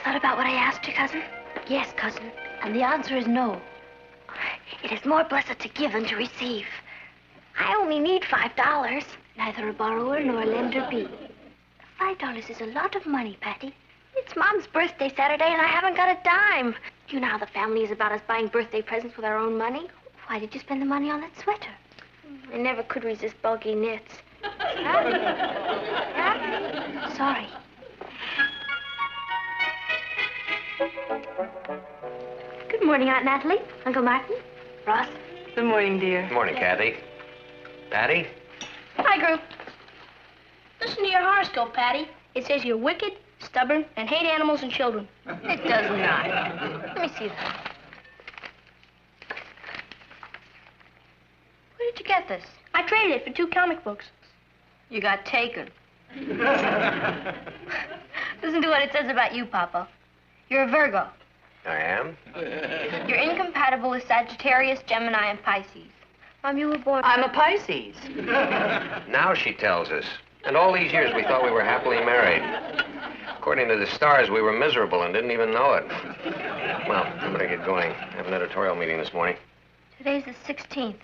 thought about what I asked you, cousin? Yes, cousin. And the answer is no. It is more blessed to give than to receive. I only need $5. Neither a borrower nor a lender be. $5 is a lot of money, Patty. It's Mom's birthday Saturday, and I haven't got a dime. You know how the family is about us buying birthday presents with our own money. Why did you spend the money on that sweater? I never could resist bulky knits. Huh? Sorry. Good morning, Aunt Natalie. Uncle Martin. Ross. Good morning, dear. Good morning, Kathy. Patty? Hi, Group. Listen to your horoscope, Patty. It says you're wicked, stubborn, and hate animals and children. It does not. Let me see that. Where did you get this? I traded it for 2 comic books. You got taken. Listen to what it says about you, Papa. You're a Virgo. I am? You're incompatible with Sagittarius, Gemini, and Pisces. Mom, you were born... I'm a Pisces. Now she tells us. And all these years we thought we were happily married. According to the stars, we were miserable and didn't even know it. Well, I better get going. I have an editorial meeting this morning. Today's the 16th.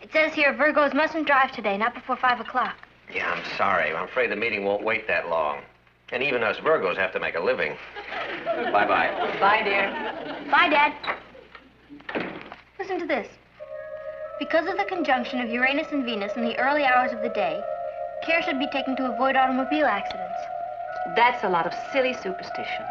It says here Virgos mustn't drive today, not before 5 o'clock. Yeah, I'm sorry. I'm afraid the meeting won't wait that long. And even us Virgos have to make a living. Bye-bye. Bye, dear. Bye, Dad. Listen to this. Because of the conjunction of Uranus and Venus in the early hours of the day, care should be taken to avoid automobile accidents. That's a lot of silly superstition.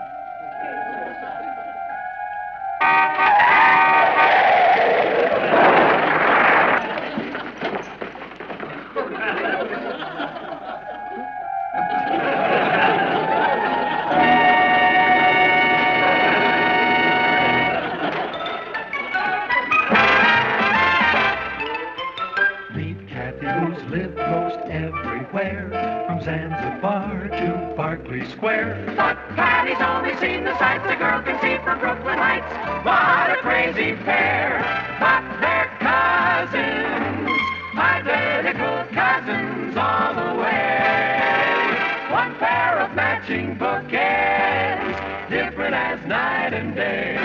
Square. But Patty's only seen the sights a girl can see from Brooklyn Heights. What a crazy pair. But they're cousins, identical cousins all the way. One pair of matching bookends, different as night and day.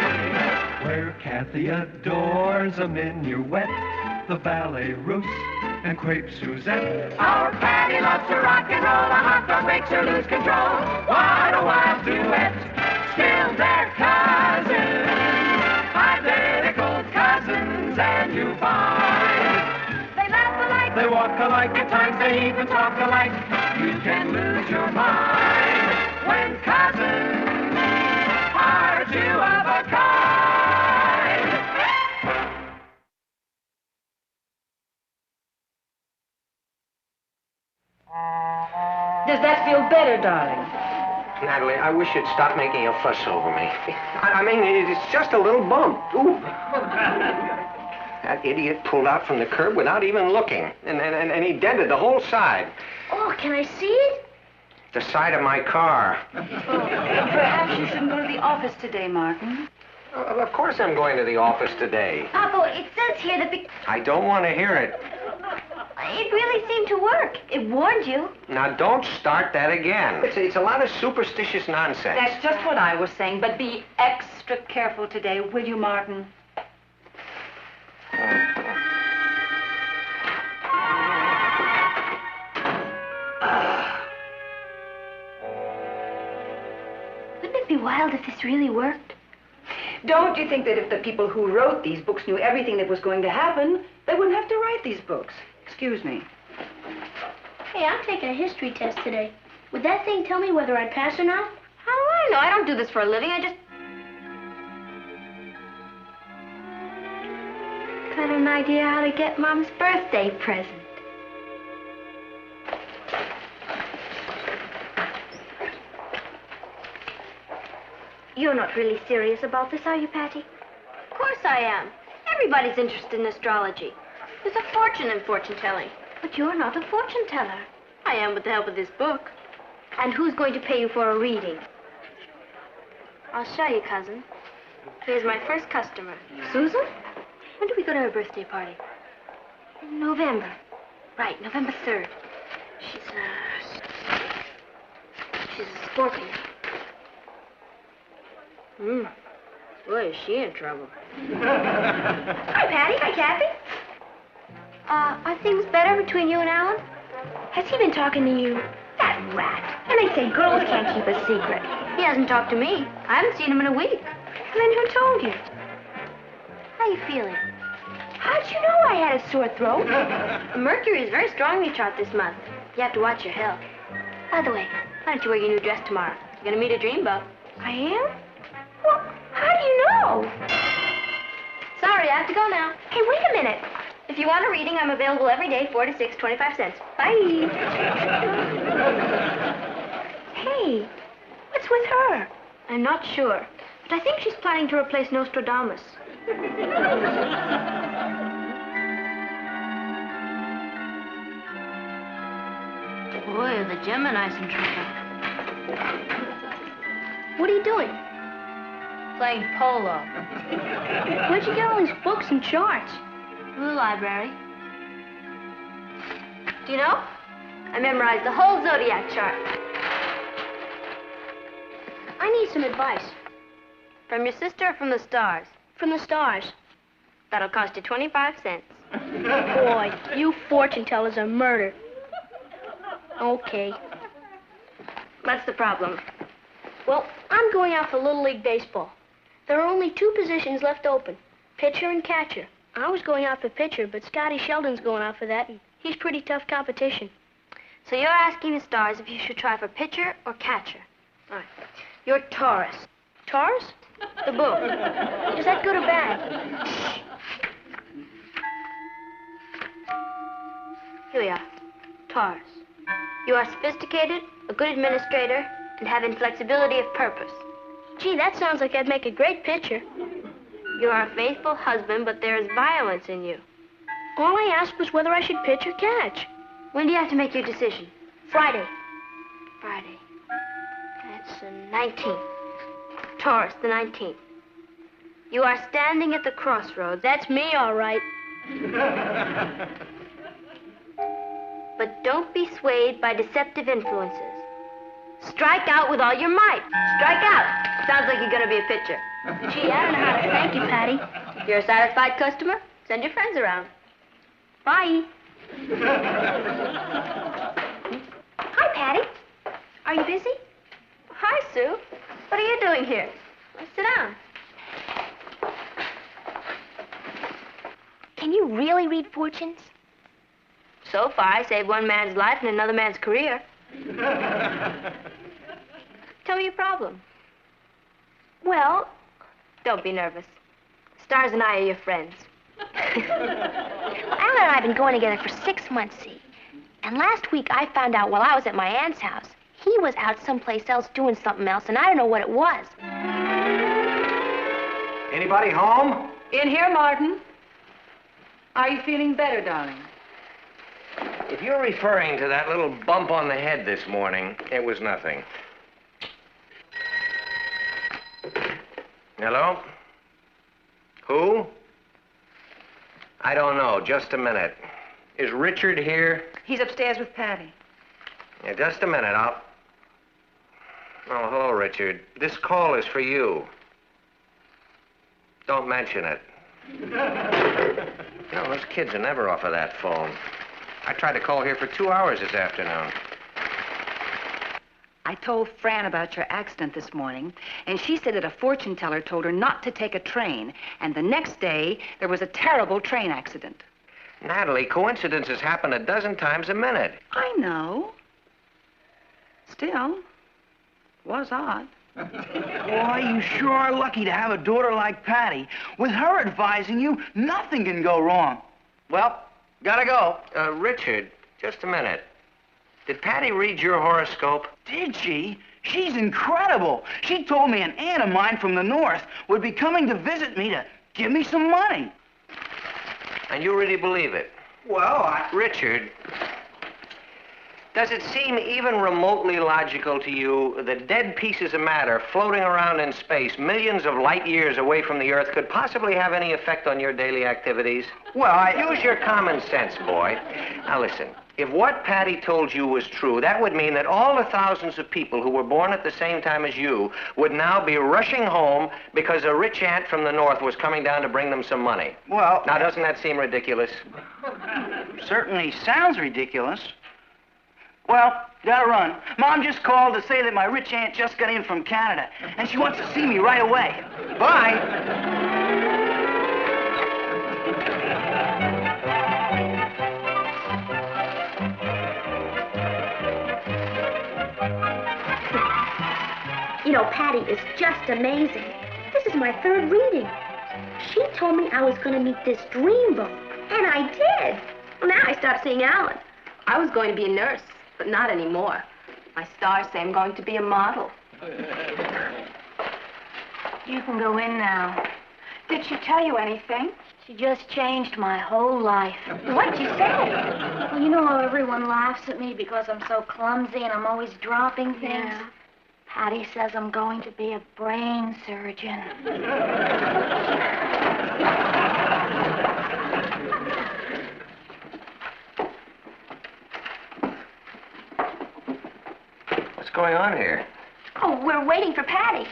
Where Kathy adores a minuet, the ballet russe, and crepe Suzette. Our Patty loves to rock and roll. A hot dog makes her lose control. What a wild duet. Still they're cousins, identical cousins, and you find they laugh alike, they walk alike, at times they even talk alike. You can lose your mind when cousins are 2 of a kind. Does that feel better, darling? Natalie, I wish you'd stop making a fuss over me. I mean, it's just a little bump. Ooh. That idiot pulled out from the curb without even looking. And he dented the whole side. Oh, can I see it? The side of my car. Perhaps you shouldn't go to the office today, Martin. Of course I'm going to the office today. Papa, it says here that I don't want to hear it. it really seemed to work. It warned you. Now, don't start that again. It's a lot of superstitious nonsense. That's just what I was saying, but be extra careful today, will you, Martin? Wouldn't it be wild if this really worked? Don't you think that if the people who wrote these books knew everything that was going to happen, they wouldn't have to write these books? Excuse me. Hey, I'm taking a history test today. Would that thing tell me whether I'd pass or not? How do I know? I don't do this for a living. I just... got an idea how to get Mom's birthday present. You're not really serious about this, are you, Patty? Of course I am. Everybody's interested in astrology. There's a fortune in fortune-telling. But you're not a fortune-teller. I am with the help of this book. And who's going to pay you for a reading? I'll show you, cousin. Here's my first customer. Susan? When do we go to her birthday party? In November. Right, November 3rd. She's a Scorpio. Boy, is she in trouble. Hi, Patty. Hi, Kathy. Are things better between you and Alan? Has he been talking to you? That rat. And they say girls can't keep a secret. He hasn't talked to me. I haven't seen him in a week. And then who told you? How you feeling? How'd you know I had a sore throat? Mercury is very strong in your chart this month. You have to watch your health. By the way, why don't you wear your new dress tomorrow? You're gonna meet a dreamboat. I am? Well, how do you know? Sorry, I have to go now. Hey, wait a minute. If you want a reading, I'm available every day, 4 to 6, 25 cents. Bye. Hey, what's with her? I'm not sure, but I think she's planning to replace Nostradamus. Boy, are the Gemini's in trouble. What are you doing? Playing polo. Where'd you get all these books and charts? From the library. Do you know? I memorized the whole zodiac chart. I need some advice. From your sister or from the stars? From the stars. That'll cost you 25 cents. Boy, you fortune tellers are murder. Okay. What's the problem? Well, I'm going out for Little League Baseball. There are only 2 positions left open, pitcher and catcher. I was going out for pitcher, but Scotty Sheldon's going out for that, and he's pretty tough competition. So you're asking the stars if you should try for pitcher or catcher. All right. You're Taurus. Taurus? The book. Is that good or bad? Here we are. Taurus. You are sophisticated, a good administrator, and have inflexibility of purpose. Gee, that sounds like I'd make a great pitcher. You are a faithful husband, but there is violence in you. All I asked was whether I should pitch or catch. When do you have to make your decision? Friday. Friday. That's the 19th. Taurus, the 19th. You are standing at the crossroads. That's me, all right. But don't be swayed by deceptive influences. Strike out with all your might. Strike out. Sounds like you're going to be a pitcher. Gee, I don't know how to thank you, Patty. If you're a satisfied customer, send your friends around. Bye. Hi, Patty. Are you busy? Hi, Sue. What are you doing here? Sit down. Can you really read fortunes? So far, I saved one man's life and another man's career. Tell me your problem. Well, don't be nervous. Stars and I are your friends. Alan and I have been going together for 6 months, see? And last week I found out while I was at my aunt's house, he was out someplace else doing something else, and I don't know what it was. Anybody home? In here, Martin. Are you feeling better, darling? If you're referring to that little bump on the head this morning, it was nothing. Hello? Who? I don't know. Just a minute. Is Richard here? He's upstairs with Patty. Yeah, just a minute. Oh, hello, Richard. This call is for you. Don't mention it. You know, those kids are never off of that phone. I tried to call here for 2 hours this afternoon. I told Fran about your accident this morning, and she said that a fortune teller told her not to take a train, and the next day there was a terrible train accident. Natalie, coincidences happen a dozen times a minute. I know. Still, was odd. Boy, you sure are lucky to have a daughter like Patty. With her advising you, nothing can go wrong. Well, gotta go. Richard, just a minute. Did Patty read your horoscope? Did she? She's incredible. She told me an aunt of mine from the north would be coming to visit me to give me some money. And you really believe it? Well, Richard, Does it seem even remotely logical to you that dead pieces of matter floating around in space millions of light years away from the Earth could possibly have any effect on your daily activities? Well, Use your common sense, boy. Now listen, if what Patty told you was true, that would mean that all the thousands of people who were born at the same time as you would now be rushing home because a rich aunt from the north was coming down to bring them some money. Well... Now, doesn't that seem ridiculous? Certainly sounds ridiculous. Well, gotta run. Mom just called to say that my rich aunt just got in from Canada, and she wants to see me right away. Bye. You know, Patty is just amazing. This is my third reading. She told me I was going to meet this dreamboat, and I did. Well, now I stopped seeing Alan. I was going to be a nurse, but not anymore. My stars say I'm going to be a model. You can go in now. Did she tell you anything? She just changed my whole life. What'd you say? Well, you know how everyone laughs at me because I'm so clumsy and I'm always dropping things? Yeah. Patty says I'm going to be a brain surgeon. What's going on here? Oh, we're waiting for Patty.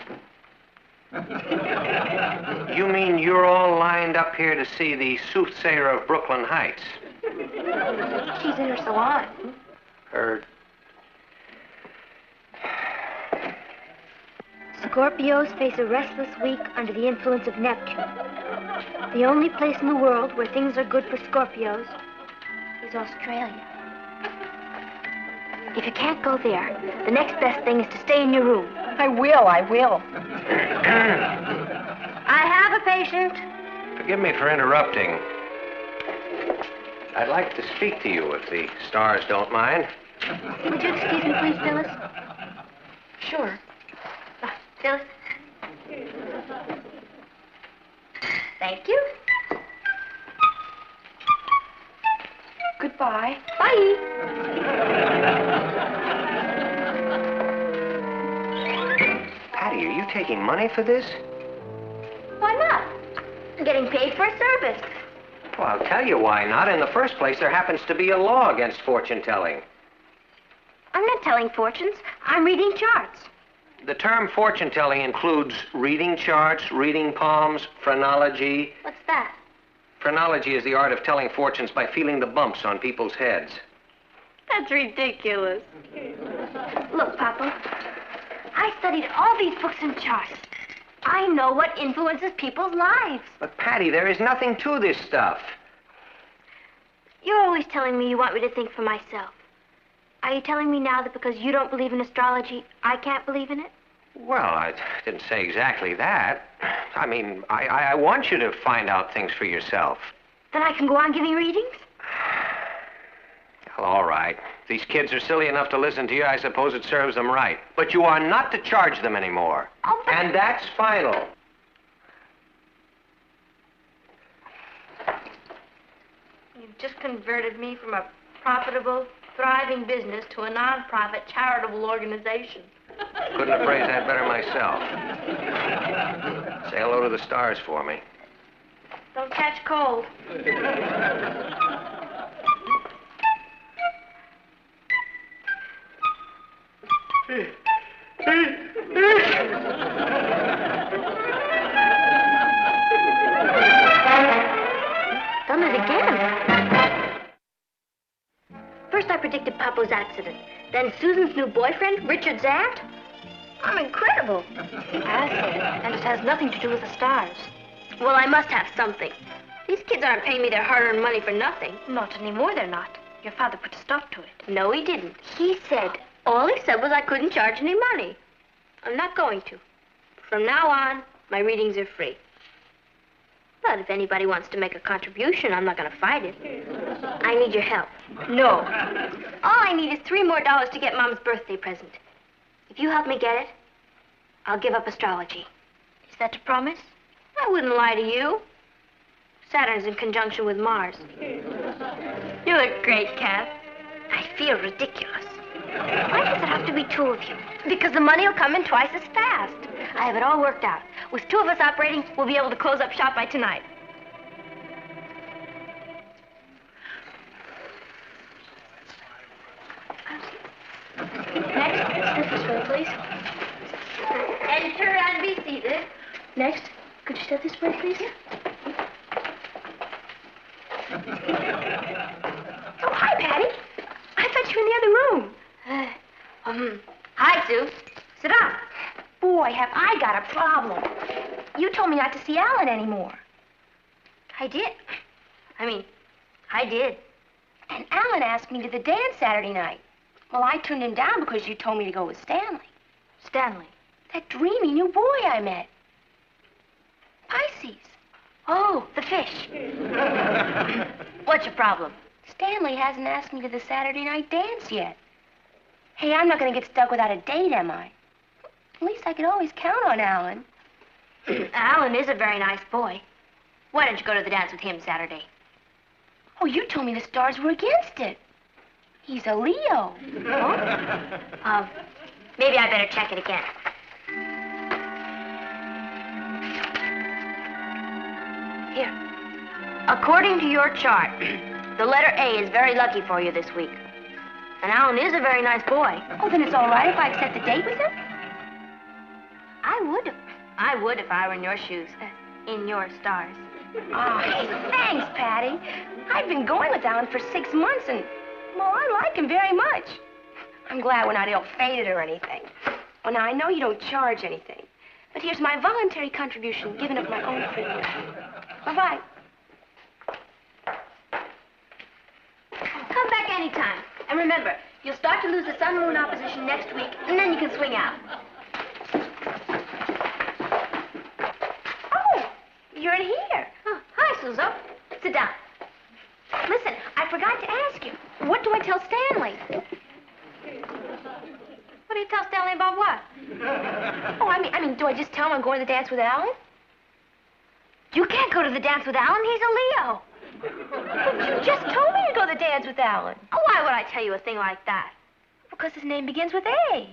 You mean you're all lined up here to see the soothsayer of Brooklyn Heights? She's in her salon. Her... Scorpios face a restless week under the influence of Neptune. The only place in the world where things are good for Scorpios is Australia. If you can't go there, the next best thing is to stay in your room. I will. I have a patient. Forgive me for interrupting. I'd like to speak to you if the stars don't mind. Would you excuse me, please, Phyllis? Sure. Phyllis? Thank you. Goodbye. Bye. Patty, are you taking money for this? Why not? I'm getting paid for a service. Well, I'll tell you why not. In the first place, there happens to be a law against fortune-telling. I'm not telling fortunes. I'm reading charts. The term fortune-telling includes reading charts, reading palms, phrenology. What's that? Phrenology is the art of telling fortunes by feeling the bumps on people's heads. That's ridiculous. Look, Papa, I studied all these books and charts. I know what influences people's lives. But, Patty, there is nothing to this stuff. You're always telling me you want me to think for myself. Are you telling me now that because you don't believe in astrology, I can't believe in it? Well, I didn't say exactly that. I mean, I want you to find out things for yourself. Then I can go on giving readings? Well, all right. If these kids are silly enough to listen to you, I suppose it serves them right. But you are not to charge them anymore. Oh, but... And that's final. You've just converted me from a profitable, thriving business to a non-profit charitable organization. Couldn't have phrased that better myself. Say hello to the stars for me. Don't catch cold. Done it again. First I predicted Papa's accident. Then Susan's new boyfriend, Richard's aunt. I'm incredible. Acid. And it has nothing to do with the stars. Well, I must have something. These kids aren't paying me their hard-earned money for nothing. Not anymore, they're not. Your father put a stop to it. No, he didn't. All he said was I couldn't charge any money. I'm not going to. From now on, my readings are free. But if anybody wants to make a contribution, I'm not going to fight it. I need your help. No. All I need is $3 more to get Mom's birthday present. If you help me get it, I'll give up astrology. Is that a promise? I wouldn't lie to you. Saturn's in conjunction with Mars. You look great, Kath. I feel ridiculous. Why does it have to be two of you? Because the money will come in twice as fast. I have it all worked out. With two of us operating, we'll be able to close up shop by tonight. Next, step this way, please. Enter and be seated. Next, could you step this way, please? Oh, hi, Patty. I thought you were in the other room. Hi, Sue. Sit down. Boy, have I got a problem. You told me not to see Alan anymore. I did. I did. And Alan asked me to the dance Saturday night. Well, I turned him down because you told me to go with Stanley. Stanley? That dreamy new boy I met. Pisces. Oh, the fish. What's your problem? Stanley hasn't asked me to the Saturday night dance yet. Hey, I'm not going to get stuck without a date, am I? At least I could always count on Alan. Alan is a very nice boy. Why don't you go to the dance with him Saturday? Oh, you told me the stars were against it. He's a Leo. Oh? Maybe I better check it again. Here. According to your chart, the letter A is very lucky for you this week. And Alan is a very nice boy. Oh, then it's all right if I accept the date with him? I would if I were in your shoes. In your stars. Oh, hey, thanks, Patty. I've been going with Alan for 6 months, and, well, I like him very much. I'm glad we're not ill-fated or anything. Well, now, I know you don't charge anything, but here's my voluntary contribution given of my own free will. Bye-bye. Come back anytime. And remember, you'll start to lose the sun-moon opposition next week, and then you can swing out. Oh, you're in here. Oh, hi, Suzo. Sit down. Listen, I forgot to ask you. What do I tell Stanley? What do you tell Stanley about what? Oh, I mean, do I just tell him I'm going to the dance with Alan? You can't go to the dance with Alan. He's a Leo. But you just told me to go to the dance with Alan. Oh, why would I tell you a thing like that? Because his name begins with A.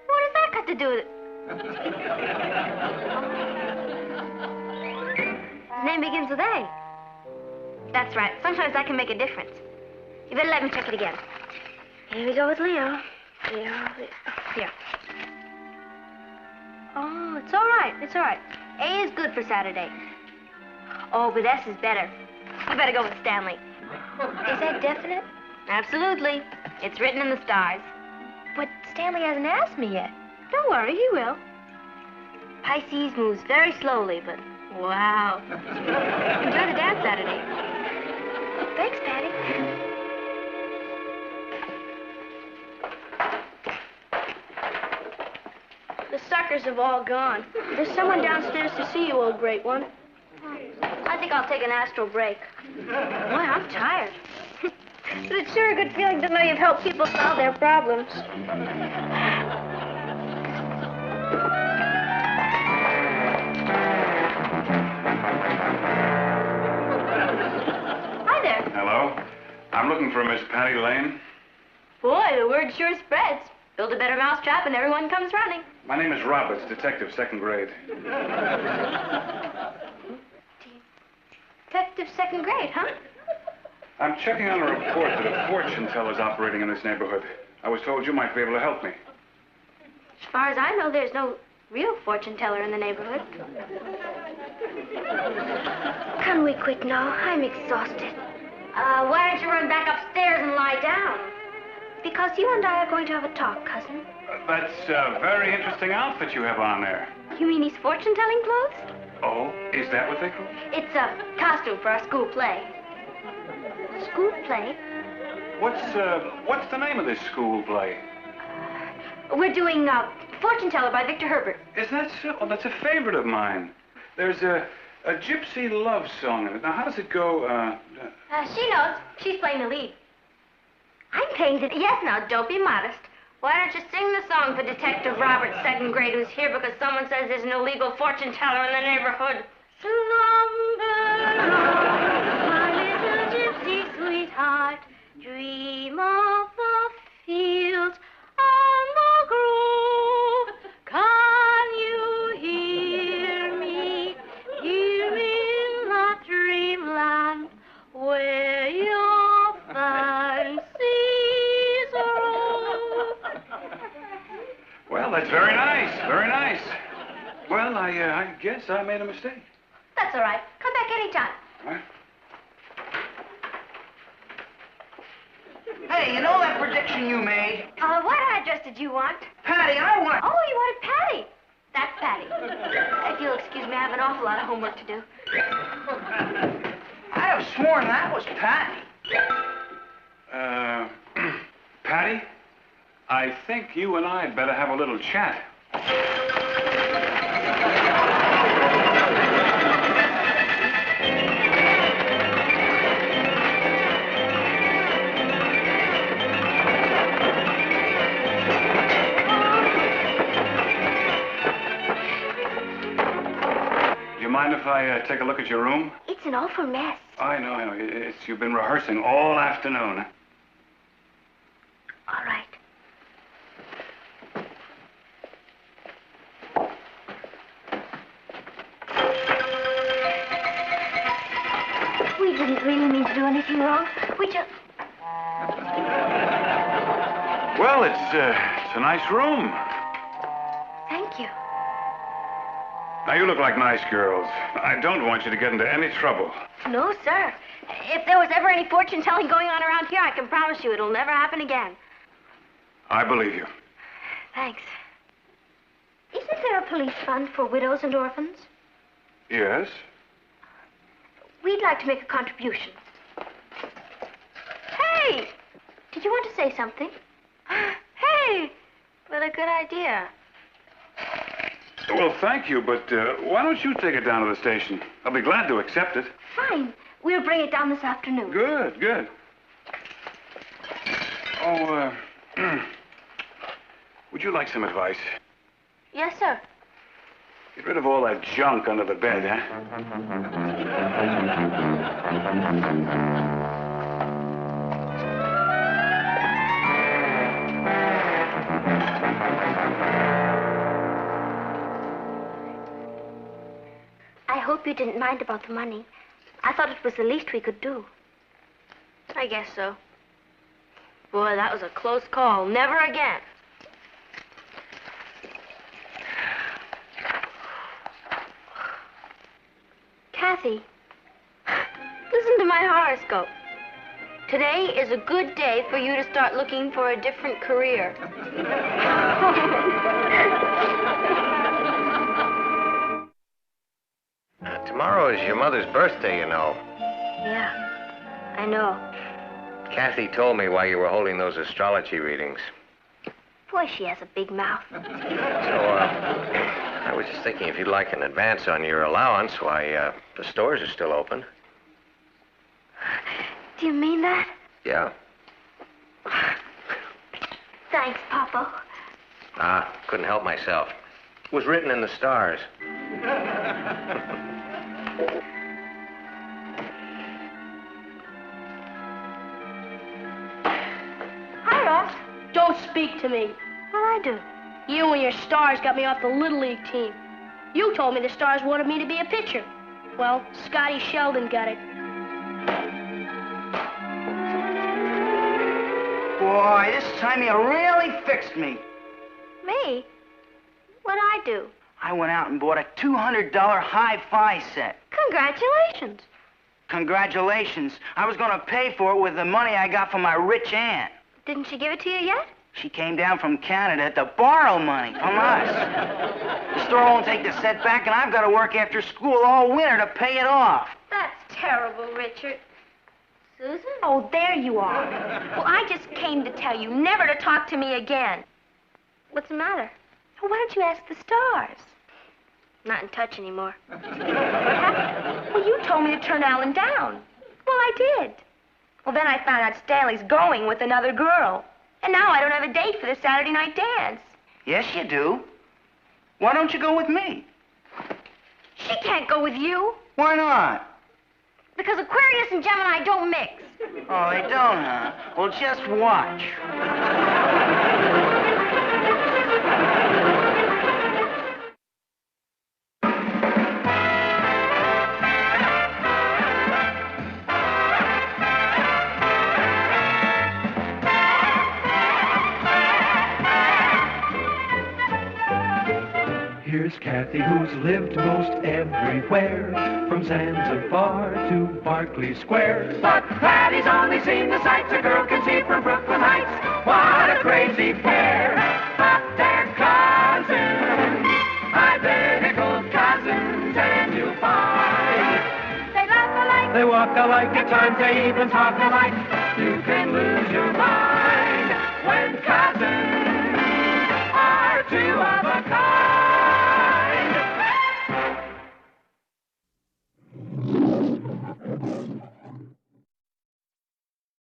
What has that got to do with it? His name begins with A. That's right. Sometimes that can make a difference. You better let me check it again. Here we go with Leo. Leo. Here. Oh, it's all right. It's all right. A is good for Saturday. Oh, but S is better. You better go with Stanley. Is that definite? Absolutely. It's written in the stars. But Stanley hasn't asked me yet. Don't worry, he will. Pisces moves very slowly, but wow. Enjoy the dance Saturday. Thanks, Patty. The suckers have all gone. There's someone downstairs to see you, old great one. I think I'll take an astral break. Boy, I'm tired. But it's sure a good feeling to know you've helped people solve their problems. Hi there. Hello. I'm looking for Miss Patty Lane. Boy, the word sure spreads. Build a better mousetrap and everyone comes running. My name is Roberts, detective, 2nd grade. Detective 2nd grade, huh? I'm checking on a report that a fortune teller's operating in this neighborhood. I was told you might be able to help me. As far as I know, there's no real fortune teller in the neighborhood. Can we quit now? I'm exhausted. Why don't you run back upstairs and lie down? Because you and I are going to have a talk, cousin. That's a very interesting outfit you have on there. You mean these fortune-telling clothes? Oh, is that what they call it? It's a costume for our school play. School play? What's the name of this school play? We're doing Fortune Teller by Victor Herbert. Is that so? Oh, that's a favorite of mine. There's a gypsy love song in it. Now, how does it go? She knows. She's playing the lead. I'm playing the... Yes, now, don't be modest. Why don't you sing the song for Detective Robert, 2nd grade, who's here because someone says there's an illegal fortune teller in the neighborhood? Slumber, my little gypsy sweetheart, dream of the fields that's very nice, very nice. Well, I guess I made a mistake. That's all right. Come back anytime. What? Hey, you know that prediction you made? What address did you want? Patty, I want... Oh, you wanted Patty. That's Patty. If you'll excuse me, I have an awful lot of homework to do. I have sworn that was Patty. Patty, I think you and I better have a little chat. Mind if I take a look at your room? It's an awful mess. I know. You've been rehearsing all afternoon. All right. We didn't really mean to do anything wrong. We just... Well, it's a nice room. Thank you. Now, you look like nice girls. I don't want you to get into any trouble. No, sir. If there was ever any fortune telling going on around here, I can promise you it'll never happen again. I believe you. Thanks. Isn't there a police fund for widows and orphans? Yes? We'd like to make a contribution. Hey! Did you want to say something? Hey! What a good idea. Well, thank you, but why don't you take it down to the station? I'll be glad to accept it. Fine. We'll bring it down this afternoon. Good, good. Oh, would you like some advice? Yes, sir. Get rid of all that junk under the bed, huh? I hope you didn't mind about the money. I thought it was the least we could do. I guess so. Boy, that was a close call. Never again. Kathy. Listen to my horoscope. Today is a good day for you to start looking for a different career. Tomorrow is your mother's birthday, you know. Yeah, I know. Kathy told me why you were holding those astrology readings. Boy, she has a big mouth. So, I was just thinking if you'd like an advance on your allowance, why, the stores are still open. Do you mean that? Yeah. Thanks, Papa. Couldn't help myself. It was written in the stars. Hi, Ross. Don't speak to me. Well, I do. You and your Stars got me off the Little League team. You told me the Stars wanted me to be a pitcher. Well, Scotty Sheldon got it. Boy, this time you really fixed me. Me? What'd I do? I went out and bought a $200 hi-fi set. Congratulations. Congratulations. I was going to pay for it with the money I got from my rich aunt. Didn't she give it to you yet? She came down from Canada to borrow money from us. The store won't take the set back, and I've got to work after school all winter to pay it off. That's terrible, Richard. Susan? Oh, there you are. Well, I just came to tell you never to talk to me again. What's the matter? Well, why don't you ask the Stars? Not in touch anymore. What happened? Well, you told me to turn Alan down. Well, I did. Well, then I found out Stanley's going with another girl. And now I don't have a date for the Saturday night dance. Yes, you do. Why don't you go with me? She can't go with you. Why not? Because Aquarius and Gemini don't mix. Oh, they don't, huh? Well, just watch. Here's Kathy, who's lived most everywhere, from Zanzibar to Berkeley Square. But Patty's only seen the sights a girl can see from Brooklyn Heights. What a crazy pair! But they're cousins, identical cousins, and you'll find they laugh alike, they walk alike, at times they even talk alike. You can lose your mind when cousins